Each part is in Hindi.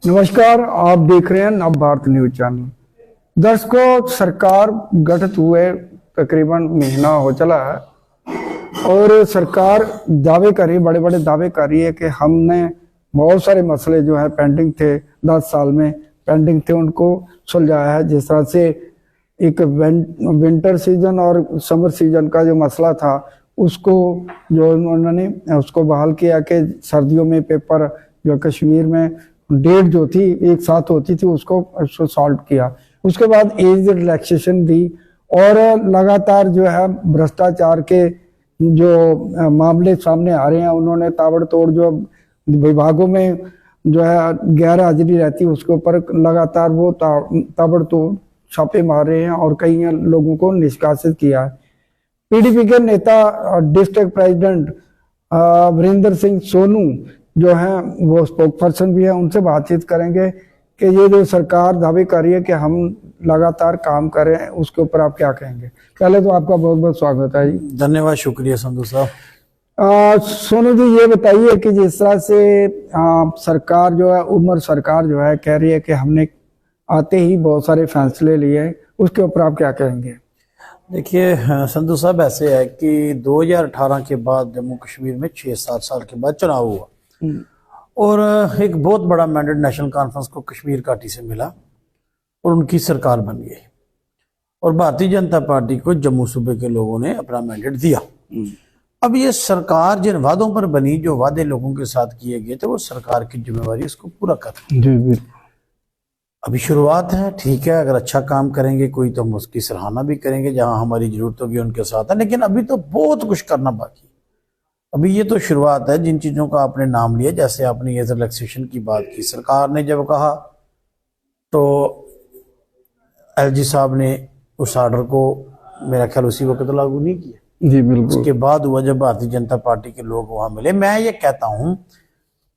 नमस्कार, आप देख रहे हैं नव भारत न्यूज चैनल। दर्शकों, सरकार गठित हुए तकरीबन महीना हो चला है और सरकार दावे कर रही, बड़े बड़े दावे कर रही है कि हमने बहुत सारे मसले जो है पेंडिंग थे, 10 साल में पेंडिंग थे, उनको सुलझाया है। जिस तरह से एक विंटर सीजन और समर सीजन का जो मसला था उसको जो उन्होंने उसको बहाल किया कि सर्दियों में पेपर जो कश्मीर में डेट जो थी एक साथ होती थी उसको सॉल्व किया। उसके बाद एज रिलैक्सेशन दी और लगातार जो है भ्रष्टाचार के जो मामले सामने आ रहे हैं, उन्होंने ताबड़तोड़ जो विभागों में जो है गैर हाजिरी रहती है उसके ऊपर लगातार वो ताबड़तोड़ छापे मार रहे हैं और कई लोगों को निष्कासित किया है। पीडीपी के नेता डिस्ट्रिक्ट प्रेसिडेंट वीरेंद्र सिंह सोनू जो है वो स्पोक पर्सन भी है, उनसे बातचीत करेंगे कि ये जो सरकार दावे कर रही है कि हम लगातार काम करें, उसके ऊपर आप क्या कहेंगे। पहले तो आपका बहुत बहुत स्वागत है जी। धन्यवाद, शुक्रिया संधू साहब। सोनू जी, ये बताइए कि जिस तरह से सरकार जो है उम्र सरकार जो है कह रही है कि हमने आते ही बहुत सारे फैसले लिए, उसके ऊपर आप क्या कहेंगे। देखिए संधू साहब, ऐसे है कि 2018 के बाद जम्मू कश्मीर में 6-7 साल के बाद चुनाव हुआ और एक बहुत बड़ा मैंडेट नेशनल कॉन्फ्रेंस को कश्मीर घाटी से मिला और उनकी सरकार बन गई और भारतीय जनता पार्टी को जम्मू सूबे के लोगों ने अपना मैंडेट दिया। अब ये सरकार जिन वादों पर बनी, जो वादे लोगों के साथ किए गए थे, वो सरकार की जिम्मेवारी उसको पूरा करना। जी बिल्कुल। अभी शुरुआत है, ठीक है, अगर अच्छा काम करेंगे कोई तो हम उसकी सराहना भी करेंगे, जहां हमारी जरूरत होगी उनके साथ है, लेकिन अभी तो बहुत कुछ करना बाकी। अभी ये तो शुरुआत है। जिन चीजों का आपने नाम लिया, जैसे आपने ये रिलैक्सेशन की बात की, सरकार ने जब कहा तो एलजी साहब ने उस ऑर्डर को मेरा ख्याल उसी वक्त लागू नहीं किया। जी बिल्कुल। उसके बाद हुआ जब भारतीय जनता पार्टी के लोग वहां मिले। मैं ये कहता हूं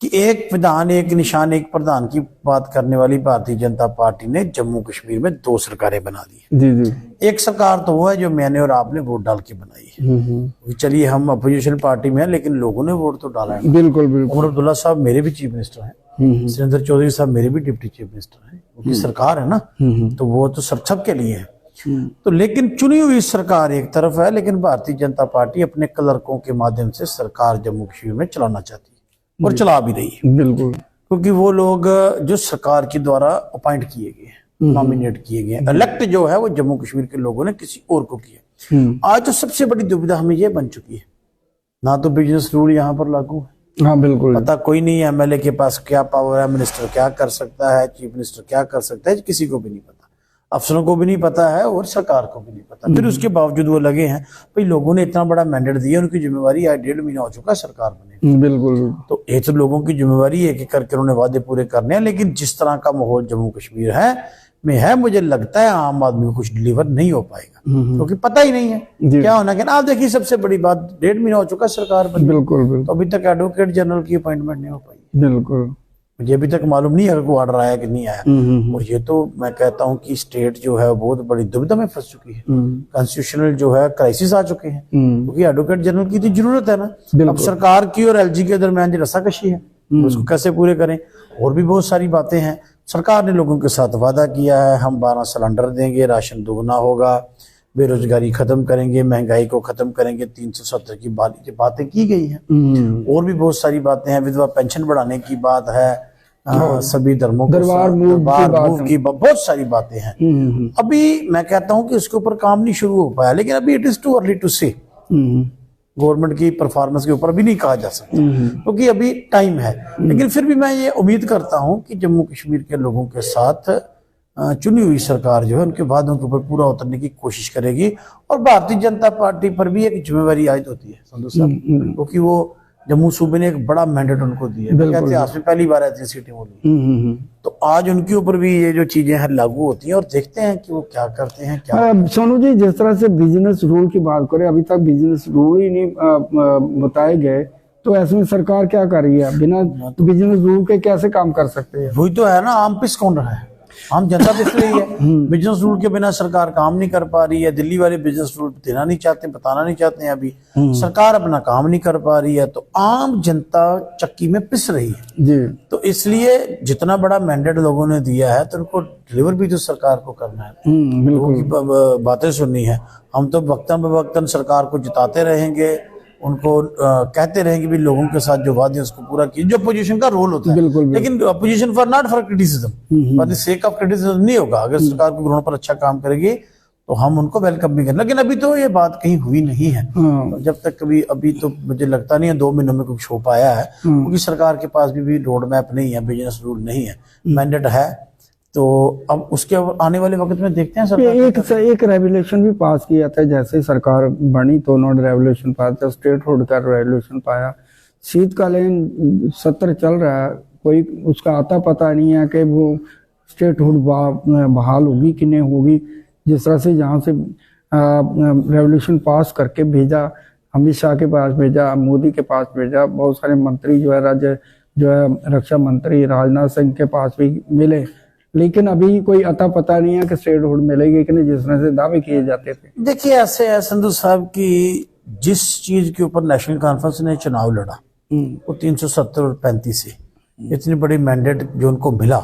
कि एक विधान, एक निशान, एक प्रधान की बात करने वाली भारतीय जनता पार्टी ने जम्मू कश्मीर में 2 सरकारें बना दी। जी जी। एक सरकार तो वो है जो मैंने और आपने वोट डाल के बनाई है। चलिए हम अपोजिशन पार्टी में हैं, लेकिन लोगों ने वोट तो डाला है। बिल्कुल बिल्कुल। उमर अब्दुल्ला साहब मेरे भी चीफ मिनिस्टर हैं, सुरेंद्र चौधरी साहब मेरे भी डिप्टी चीफ मिनिस्टर हैं, उनकी सरकार है ना, तो वो तो सब के लिए है। तो लेकिन चुनी हुई सरकार एक तरफ है, लेकिन भारतीय जनता पार्टी अपने क्लर्कों के माध्यम से सरकार जम्मू कश्मीर में चलाना चाहती है और चला भी रही है। बिल्कुल, क्योंकि वो लोग जो सरकार के द्वारा अपॉइंट किए गए हैं, नॉमिनेट किए गए, इलेक्ट जो है वो जम्मू कश्मीर के लोगों ने किसी और को किया। आज तो सबसे बड़ी दुविधा हमें ये बन चुकी है, ना तो बिजनेस रूल यहाँ पर लागू है। हाँ बिल्कुल। पता कोई नहीं है एमएलए के पास क्या पावर है, मिनिस्टर क्या कर सकता है, चीफ मिनिस्टर क्या कर सकता है, किसी को भी नहीं पता, अफसरों को भी नहीं पता है और सरकार को भी नहीं पता। फिर उसके बावजूद वो लगे हैं, भाई लोगों ने इतना बड़ा मैंडेट दिया, उनकी जिम्मेवारी आज 1.5 महीना हो चुका है सरकार बने। बिल्कुल। तो ये तो लोगों की जिम्मेवारी है कि करके उन्होंने वादे पूरे करने हैं, लेकिन जिस तरह का माहौल जम्मू कश्मीर है मुझे लगता है आम आदमी को कुछ डिलीवर नहीं हो पाएगा, क्योंकि पता ही नहीं है क्या होना क्या। आप देखिए, सबसे बड़ी बात 1.5 महीना हो चुका है सरकार बनी। बिल्कुल। तो अभी तक एडवोकेट जनरल की अपॉइंटमेंट नहीं हो पाई। बिल्कुल। मुझे अभी तक मालूम नहीं है कोई ऑर्डर आया कि नहीं आया। और ये तो मैं कहता हूँ कि स्टेट जो है बहुत बड़ी दुविधा में फंस चुकी है, कॉन्स्टिट्यूशनल जो है क्राइसिस आ चुके हैं, क्योंकि एडवोकेट जनरल की तो जरूरत है ना। अब सरकार की और एलजी के दरमियान जो रस्साकशी है उसको कैसे पूरे करें। और भी बहुत सारी बातें हैं। सरकार ने लोगों के साथ वादा किया है, हम 12 सिलेंडर देंगे, राशन दोगुना होगा, बेरोजगारी खत्म करेंगे, महंगाई को खत्म करेंगे, 370 की बातें की गई हैं। और भी बहुत सारी बातें हैं, विधवा पेंशन बढ़ाने की बात है, सभी धर्मों को दरबार मूव की बहुत सारी बातें हैं। अभी मैं कहता हूं कि उसके ऊपर काम नहीं शुरू हो पाया, लेकिन अभी it is too early to say government की परफॉर्मेंस के ऊपर भी नहीं कहा जा सकता, क्योंकि अभी टाइम है। लेकिन फिर भी मैं ये उम्मीद करता हूं कि जम्मू कश्मीर के लोगों के साथ चुनी हुई सरकार जो है उनके वादों के ऊपर पूरा उतरने की कोशिश करेगी। और भारतीय जनता पार्टी पर भी एक जिम्मेवारी आयद होती है संधू साहब, क्योंकि वो जम्मू सूबे ने एक बड़ा मैंडेट उनको दिया है, इतिहास में पहली बार ऐसी सीटें बोली। तो आज उनके ऊपर भी ये जो चीजें हैं लागू होती हैं और देखते हैं कि वो क्या करते हैं। क्या सोनू जी, जिस तरह से बिजनेस रूल की बात करें, अभी तक बिजनेस रूल ही नहीं बताए गए, तो ऐसे में सरकार क्या कर रही है? बिना बिजनेस रूल के कैसे काम कर सकते हैं? वही तो है ना, आम पिस कौन रहा है। आम जनता पिस रही है। बिजनेस रूल के बिना सरकार काम नहीं कर पा रही है। दिल्ली वाले बिजनेस रूल देना नहीं चाहते, बताना नहीं चाहते हैं। अभी सरकार अपना काम नहीं कर पा रही है, तो आम जनता चक्की में पिस रही है जी। तो इसलिए जितना बड़ा मैंडेट लोगों ने दिया है तो उनको डिलीवर भी तो सरकार को करना है। लोगों की बातें सुननी है। हम तो वक्तन बवक्तन सरकार को जिताते रहेंगे, उनको कहते रहेंगे भी लोगों के साथ जो वादे उसको पूरा कीजिए, जो अपोजिशन का रोल होता है। बिल्कुल। लेकिन opposition for not for criticism, for the sake of criticism नहीं होगा। अगर सरकार को ग्राउंड पर अच्छा काम करेगी तो हम उनको वेलकम भी करें, लेकिन अभी तो ये बात कहीं हुई नहीं है। जब तक कभी अभी तो मुझे लगता नहीं है 2 महीनों में कुछ हो पाया है, क्योंकि सरकार के पास भी रोड मैप नहीं है, बिजनेस रूल नहीं है, मैंडेट है। तो अब उसके आने वाले वक्त में देखते हैं सरकार एक रेवोल्यूशन भी पास किया था। जैसे सरकार बनी तो उन्होंने रेवोल्यूशन पास था, स्टेटहुड का रेवोल्यूशन पाया। शीतकालीन सत्र चल रहा है, कोई उसका आता पता नहीं है कि वो स्टेटहुड बहाल होगी कि नहीं होगी। जिस तरह से जहाँ से रेवोल्यूशन पास करके भेजा, अमित शाह के पास भेजा, मोदी के पास भेजा, बहुत सारे मंत्री जो है रक्षा मंत्री राजनाथ सिंह के पास भी मिले, लेकिन अभी कोई अता पता नहीं है कि स्टेटहुड मिलेगी कि नहीं, जिस तरह से दावे किए जाते थे। देखिए ऐसे है संधू साहब की जिस चीज के ऊपर नेशनल कॉन्फ्रेंस ने चुनाव लड़ा वो 370 और 35 से इतनी बड़ी मैंडेट जो उनको मिला,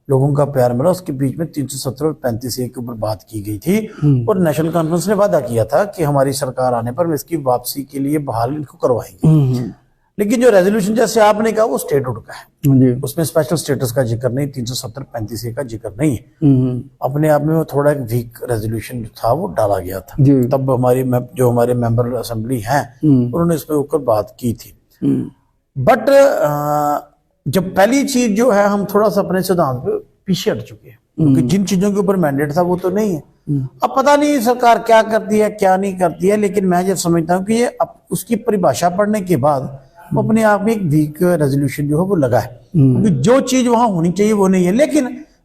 लोगों का प्यार मिला, उसके बीच में 370 और 35 के ऊपर बात की गई थी। और नेशनल कॉन्फ्रेंस ने वादा किया था कि हमारी सरकार आने पर इसकी वापसी के लिए बहाल इनको करवाएंगे। लेकिन जो रेजोल्यूशन जैसे आपने कहा वो स्टेटहुड का है जी। उसमें स्पेशल स्टेटस का जिक्र नहीं, 370-35 का जिक्र नहीं है। अपने आप में वो थोड़ा एक वीक रेजोल्यूशन जो था वो डाला गया था। तब हमारे मेंबर असेंबली हैं उन्होंने इस पर ऊपर बात की थी। बट जब पहली चीज जो है, हम थोड़ा सा अपने सिद्धांत पे पीछे हट चुके हैं, क्योंकि जिन चीजों के ऊपर मैंडेट था वो तो नहीं है। अब पता नहीं सरकार क्या करती है क्या नहीं करती है, लेकिन मैं जब समझता हूँ कि ये उसकी परिभाषा पढ़ने के बाद वो अपने आप में एक वीक रेजोल्यूशन जो है वो लगा है, क्योंकि जो चीज वहां होनी चाहिए वो नहीं है। लेकिन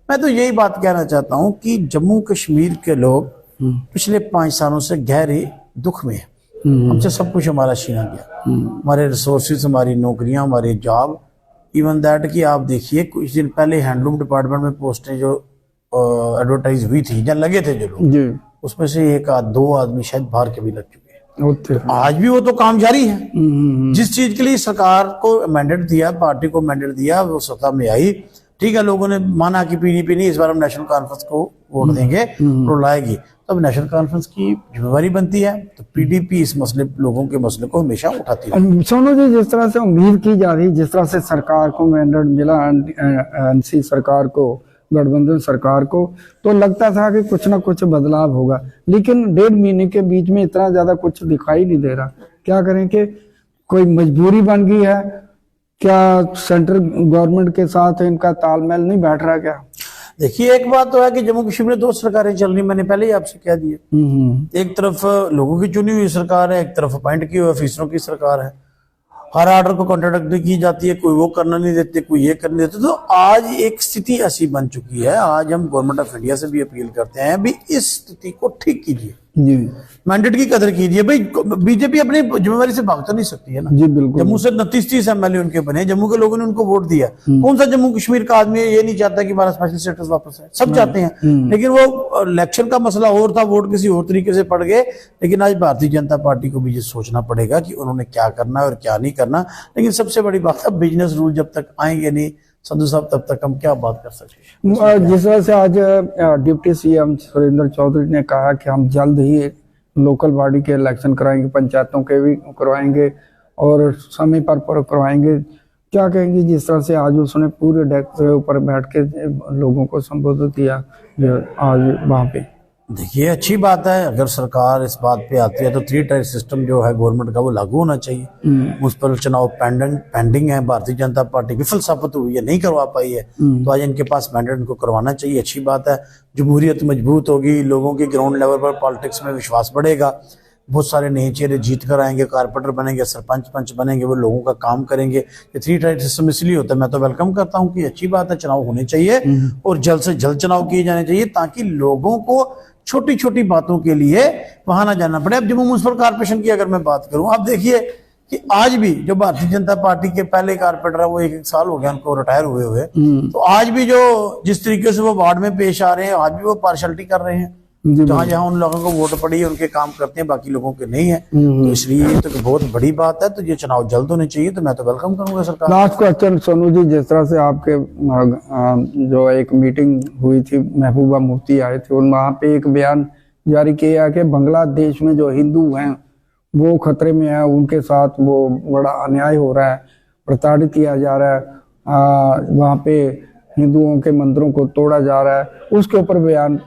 मैं तो यही बात कहना चाहता हूं कि जम्मू कश्मीर के लोग पिछले 5 सालों से गहरे दुख में हैं। हमसे सब कुछ हमारा छीना गया, हमारे रिसोर्सेज, हमारी नौकरियां, हमारे जॉब, इवन दैट कि आप देखिए कुछ दिन पहले हैंडलूम डिपार्टमेंट में पोस्टें जो एडवर्टाइज हुई थी, जहाँ लगे थे जो लोग, उसमें से 1-2 आदमी शायद बाहर के भी लग चुके हैं। आज भी वो तो काम जारी है। जिस चीज के लिए सरकार को मैंडेट दिया, पार्टी को मैंडेट दिया, वो सत्ता में आई, ठीक है, लोगों ने माना कि पीडीपी नहीं, इस बार हम नेशनल कॉन्फ्रेंस को वोट देंगे तो लाएगी। तब नेशनल कॉन्फ्रेंस की जिम्मेवारी बनती है, तो पीडीपी इस मसले, लोगों के मसले को हमेशा उठाती है। सोनू जी, जिस तरह से उम्मीद की जा रही, जिस तरह से सरकार को मैंडेट मिला, एनसी सरकार को, गठबंधन सरकार को, तो लगता था कि कुछ ना कुछ बदलाव होगा, लेकिन 1.5 महीने के बीच में इतना ज्यादा कुछ दिखाई नहीं दे रहा। क्या करें कि कोई मजबूरी बन गई है क्या? सेंट्रल गवर्नमेंट के साथ इनका तालमेल नहीं बैठ रहा क्या? देखिए एक बात तो है कि जम्मू कश्मीर में 2 सरकारें चल रही, मैंने पहले ही आपसे कह दिया। एक तरफ लोगों की चुनी हुई सरकार है, एक तरफ अपॉइंट की हुई ऑफिसरों की सरकार है। हर ऑर्डर को कॉन्ट्राडिक्ट की जाती है, कोई वो करना नहीं देते, कोई ये करने देते। तो आज एक स्थिति ऐसी बन चुकी है, आज हम गवर्नमेंट ऑफ इंडिया से भी अपील करते हैं भी इस स्थिति को ठीक कीजिए, मैंडेट की कदर कीजिए। भाई बीजेपी अपनी जिम्मेवारी से भाग तो नहीं सकती है ना जी, बिल्कुल। जम्मू से 29-30 एमएलए उनके बने, जम्मू के लोगों ने उनको वोट दिया। कौन सा जम्मू कश्मीर का आदमी ये नहीं चाहता कि हमारा स्पेशल स्टेटस वापस है? सब चाहते हैं, लेकिन वो इलेक्शन का मसला और था, वोट किसी और तरीके से पड़ गए। लेकिन आज भारतीय जनता पार्टी को भी ये सोचना पड़ेगा कि उन्होंने क्या करना है और क्या नहीं करना। लेकिन सबसे बड़ी बात है, बिजनेस रूल जब तक आएंगे नहीं संधू साहब, तब तक हम क्या बात कर सकते हैं। जिस तरह से आज डिप्टी सीएम सुरेंद्र चौधरी ने कहा कि हम जल्द ही लोकल बॉडी के इलेक्शन कराएंगे, पंचायतों के भी करवाएंगे और समय पर करवाएंगे, क्या कहेंगे? जिस तरह से आज उसने पूरे डेस्क के ऊपर बैठ के लोगों को संबोधित किया आज वहां पे। देखिए अच्छी बात है, अगर सरकार इस बात पे आती है तो 3 टायर सिस्टम जो है गवर्नमेंट का वो लागू होना चाहिए। उस पर चुनाव पेंडिंग है, भारतीय जनता पार्टी विफल साबित हुई है, नहीं करवा पाई है, तो आज इनके पास मैंडेट इनको करवाना चाहिए। अच्छी बात है, जमहूरियत मजबूत होगी, लोगों की ग्राउंड लेवल पर पॉलिटिक्स में विश्वास बढ़ेगा, बहुत सारे नए चेहरे जीत कर आएंगे, कारपोरेटर बनेंगे, सरपंच पंच बनेंगे, वो लोगों का काम करेंगे। ये 3 टायर सिस्टम इसलिए होता है, मैं तो वेलकम करता हूँ कि अच्छी बात है, चुनाव होने चाहिए और जल्द से जल्द चुनाव किए जाने चाहिए, ताकि लोगों को छोटी छोटी बातों के लिए वहां ना जाना पड़े। अब जम्मू म्युनिसिपल कॉर्पोरेशन की अगर मैं बात करूं, आप देखिए कि आज भी जो भारतीय जनता पार्टी के पहले कारपोरेटर है, वो एक साल हो गया उनको रिटायर हुए हुए, तो आज भी जो जिस तरीके से वो वार्ड में पेश आ रहे हैं, आज भी वो पार्शलिटी कर रहे हैं। जहां जहां उन लोगों को वोट पड़ी है उनके काम करते हैं, बाकी लोगों के नहीं है। तो इसलिए ये तो बहुत बड़ी बात है। तो ये चुनाव जल्द होने चाहिए, तो मैं तो वेलकम करूंगा सरकार। लास्ट क्वेश्चन सोनू जी, जिस तरह से आपके जो एक मीटिंग हुई थी, महबूबा मुफ्ती आए थे और वहां पे एक बयान जारी किया कि बांग्लादेश में जो हिंदू हैं वो खतरे में है, उनके साथ वो बड़ा अन्याय हो रहा है, प्रताड़ित किया जा रहा है, वहाँ पे हिंदुओं के मंदिरों को तोड़ा जा रहा है, उसके ऊपर बयान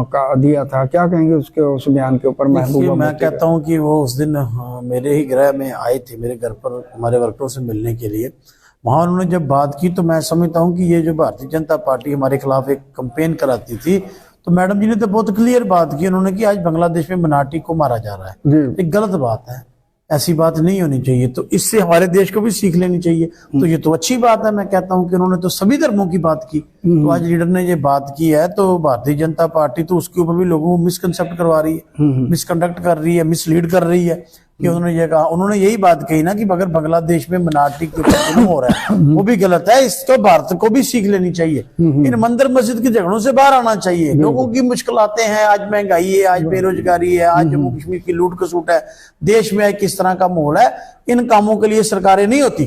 का दिया था। क्या कहेंगे उस बयान के ऊपर? महबूबा मैं कहता हूं कि वो उस दिन मेरे ही गृह में आए थे, मेरे घर पर हमारे वर्करों से मिलने के लिए। वहां उन्होंने जब बात की तो मैं समझता हूं कि ये जो भारतीय जनता पार्टी हमारे खिलाफ एक कैंपेन कराती थी, तो मैडम जी ने तो बहुत क्लियर बात की उन्होंने कि आज बांग्लादेश में मिनाटी को मारा जा रहा है। एक गलत बात है, ऐसी बात नहीं होनी चाहिए। तो इससे हमारे देश को भी सीख लेनी चाहिए। तो ये तो अच्छी बात है। मैं कहता हूं कि उन्होंने तो सभी धर्मों की बात की। तो आज लीडर ने ये बात की है, तो भारतीय जनता पार्टी तो उसके ऊपर भी लोगों को मिसकंसेप्ट करवा रही है, मिसकंडक्ट कर रही है, मिसलीड कर रही है। कि उन्होंने ये कहा, उन्होंने यही बात कही ना कि अगर बांग्लादेश में मिनाटी के ऊपर जुल्म हो रहा है वो भी गलत है, इसको भारत को भी सीख लेनी चाहिए। इन मंदिर मस्जिद के झगड़ों से बाहर आना चाहिए। लोगों की मुश्किलातें हैं, आज महंगाई है, आज बेरोजगारी है, आज जम्मू कश्मीर की लूट खसूट है, देश में किस तरह का माहौल है, इन कामों के लिए सरकारें नहीं होती।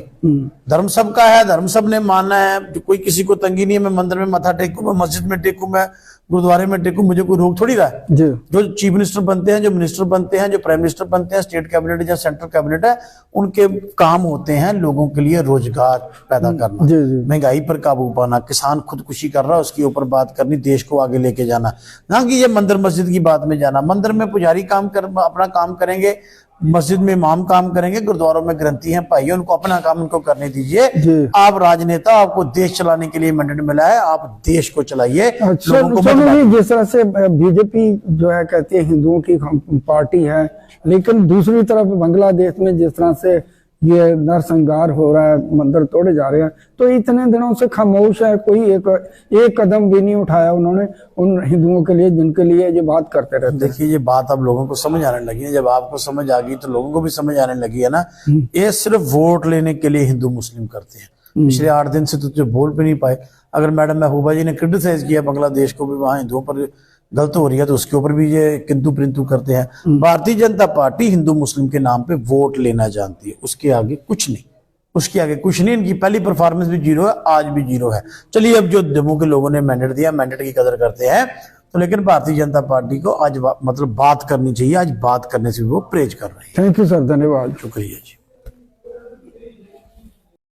धर्म सबका है, धर्म सब ने मानना है, कोई किसी को तंगी नहीं है। मैं मंदिर में मत्था टेकूं, मैं मस्जिद में टेकूं, मैं गुरुद्वारे में टेकूं, मुझे कोई रोक थोड़ी रहा है। जो चीफ मिनिस्टर बनते हैं, जो मिनिस्टर बनते हैं, जो प्राइम मिनिस्टर बनते हैं, स्टेट कैबिनेट या सेंट्रल कैबिनेट है, उनके काम होते हैं लोगों के लिए रोजगार पैदा करना, महंगाई पर काबू पाना, किसान खुदकुशी कर रहा है उसके ऊपर बात करनी, देश को आगे लेके जाना, ना कि ये मंदिर मस्जिद की बात में जाना। मंदिर में पुजारी अपना काम करेंगे, मस्जिद में इमाम काम करेंगे, गुरुद्वारों में ग्रंथी हैं भाई, उनको अपना काम उनको करने दीजिए। आप राजनेता, आपको देश चलाने के लिए मैंडेट मिला है, आप देश को चलाइए। जिस तरह से बीजेपी जो है कहती है हिंदुओं की पार्टी है, लेकिन दूसरी तरफ बांग्लादेश में जिस तरह से ये नरसंहार हो रहा है, मंदिर तोड़े जा रहे हैं, तो इतने दिनों से खामोश है, कोई एक कदम भी नहीं उठाया उन्होंने उन हिंदुओं के लिए जिनके लिए ये बात करते रहते। देखिए, ये बात अब लोगों को समझ आने लगी है। जब आपको समझ आ गई तो लोगों को भी समझ आने लगी है ना। ये सिर्फ वोट लेने के लिए हिंदू मुस्लिम करते हैं। पिछले 8 दिन से तो जो बोल भी नहीं पाए। अगर मैडम महबूबा जी ने क्रिटिसाइज किया बांग्लादेश को भी, वहां हिंदुओं पर गलत हो रही है, तो उसके ऊपर भी ये किंतु प्रिंतु करते हैं। भारतीय जनता पार्टी हिंदू मुस्लिम के नाम पे वोट लेना जानती है, उसके आगे कुछ नहीं, उसके आगे कुछ नहीं। इनकी पहली परफॉर्मेंस भी 0 है, आज भी 0 है। चलिए, अब जो जम्मू के लोगों ने मैंडेट दिया, मैंडेट की कदर करते हैं। तो लेकिन भारतीय जनता पार्टी को आज मतलब बात करनी चाहिए, आज बात करने से भी वो परहेज कर रहे हैं। थैंक यू सर, धन्यवाद, शुक्रिया जी।